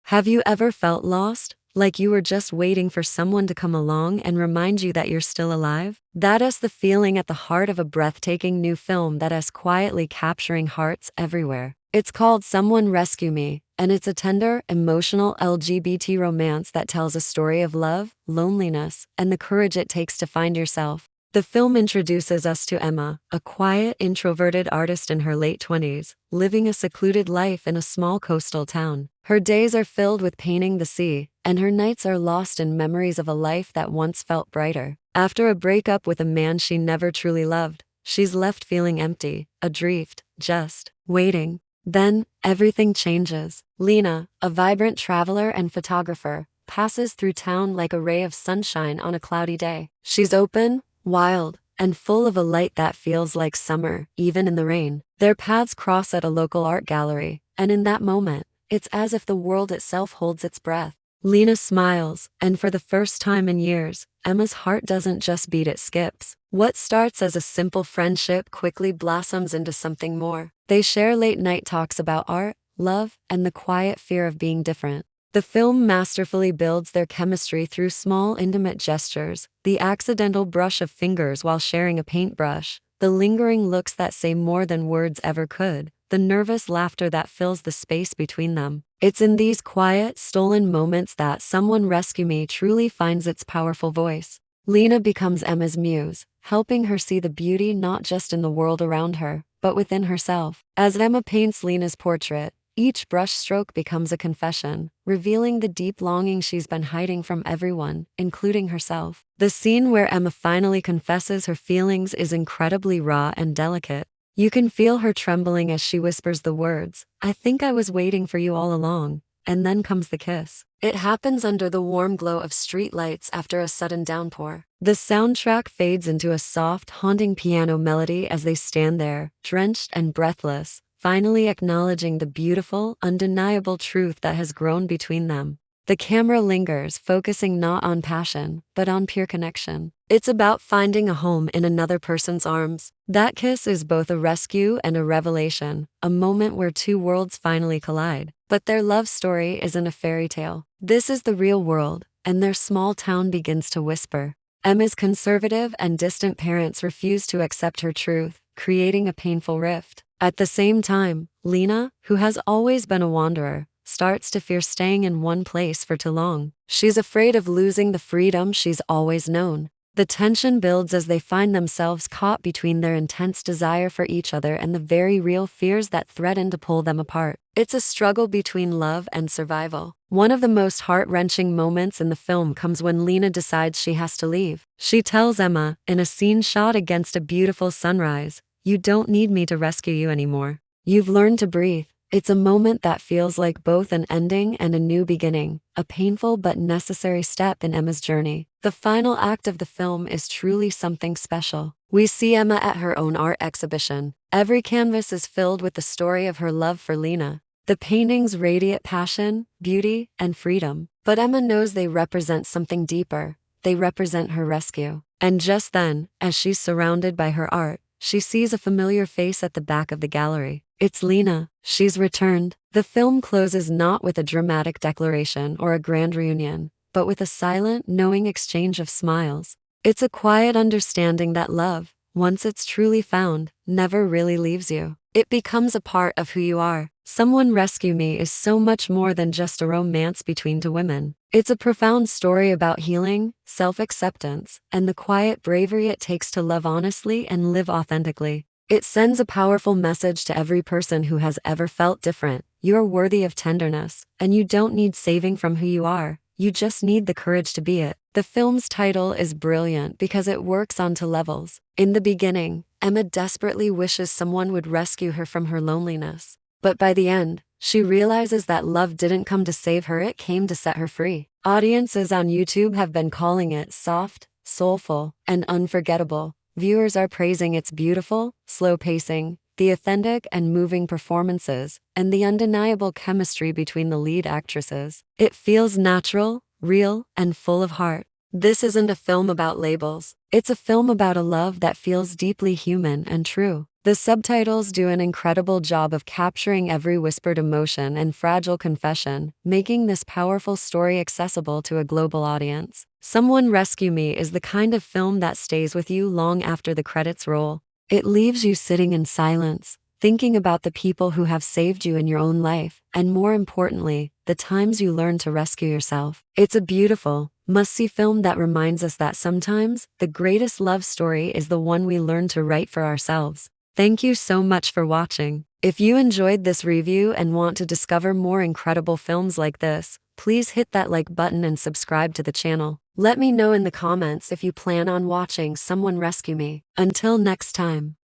Have you ever felt lost? Like you were just waiting for someone to come along and remind you that you're still alive? That is the feeling at the heart of a breathtaking new film that is quietly capturing hearts everywhere. It's called Someone Rescue Me, and it's a tender, emotional LGBT romance that tells a story of love, loneliness, and the courage it takes to find yourself. The film introduces us to Emma, a quiet, introverted artist in her late 20s, living a secluded life in a small coastal town. Her days are filled with painting the sea, and her nights are lost in memories of a life that once felt brighter. After a breakup with a man she never truly loved, she's left feeling empty, adrift, just waiting. Then, everything changes. Lina, a vibrant traveler and photographer, passes through town like a ray of sunshine on a cloudy day. She's open, wild, and full of a light that feels like summer, even in the rain. Their paths cross at a local art gallery, and in that moment, it's as if the world itself holds its breath. Lina smiles, and for the first time in years, Emma's heart doesn't just beat, it skips. What starts as a simple friendship quickly blossoms into something more. They share late-night talks about art, love, and the quiet fear of being different. The film masterfully builds their chemistry through small, intimate gestures, the accidental brush of fingers while sharing a paintbrush, the lingering looks that say more than words ever could, the nervous laughter that fills the space between them. It's in these quiet, stolen moments that Someone Rescue Me truly finds its powerful voice. Lina becomes Emma's muse, helping her see the beauty not just in the world around her, but within herself. As Emma paints Lina's portrait, each brushstroke becomes a confession, revealing the deep longing she's been hiding from everyone, including herself. The scene where Emma finally confesses her feelings is incredibly raw and delicate. You can feel her trembling as she whispers the words, "I think I was waiting for you all along," and then comes the kiss. It happens under the warm glow of streetlights after a sudden downpour. The soundtrack fades into a soft, haunting piano melody as they stand there, drenched and breathless, finally acknowledging the beautiful, undeniable truth that has grown between them. The camera lingers, focusing not on passion, but on pure connection. It's about finding a home in another person's arms. That kiss is both a rescue and a revelation, a moment where two worlds finally collide. But their love story isn't a fairy tale. This is the real world, and their small town begins to whisper. Emma's conservative and distant parents refuse to accept her truth, creating a painful rift. At the same time, Lina, who has always been a wanderer, starts to fear staying in one place for too long. She's afraid of losing the freedom she's always known. The tension builds as they find themselves caught between their intense desire for each other and the very real fears that threaten to pull them apart. It's a struggle between love and survival. One of the most heart-wrenching moments in the film comes when Lina decides she has to leave. She tells Emma, in a scene shot against a beautiful sunrise, "You don't need me to rescue you anymore. You've learned to breathe." It's a moment that feels like both an ending and a new beginning, a painful but necessary step in Emma's journey. The final act of the film is truly something special. We see Emma at her own art exhibition. Every canvas is filled with the story of her love for Lina. The paintings radiate passion, beauty, and freedom. But Emma knows they represent something deeper. They represent her rescue. And just then, as she's surrounded by her art, she sees a familiar face at the back of the gallery. It's Lina. She's returned. The film closes not with a dramatic declaration or a grand reunion, but with a silent, knowing exchange of smiles. It's a quiet understanding that love, once it's truly found, never really leaves you. It becomes a part of who you are. Someone Rescue Me is so much more than just a romance between two women. It's a profound story about healing, self-acceptance, and the quiet bravery it takes to love honestly and live authentically. It sends a powerful message to every person who has ever felt different. You're worthy of tenderness, and you don't need saving from who you are. You just need the courage to be it. The film's title is brilliant because it works on two levels. In the beginning, Emma desperately wishes someone would rescue her from her loneliness. But by the end, she realizes that love didn't come to save her, it came to set her free. Audiences on YouTube have been calling it soft, soulful, and unforgettable. Viewers are praising its beautiful, slow pacing, the authentic and moving performances, and the undeniable chemistry between the lead actresses. It feels natural, real, and full of heart. This isn't a film about labels. It's a film about a love that feels deeply human and true. The subtitles do an incredible job of capturing every whispered emotion and fragile confession, making this powerful story accessible to a global audience. Someone Rescue Me is the kind of film that stays with you long after the credits roll. It leaves you sitting in silence, thinking about the people who have saved you in your own life, and more importantly, the times you learned to rescue yourself. It's a beautiful, must-see film that reminds us that sometimes, the greatest love story is the one we learn to write for ourselves. Thank you so much for watching. If you enjoyed this review and want to discover more incredible films like this, please hit that like button and subscribe to the channel. Let me know in the comments if you plan on watching Someone Rescue Me. Until next time.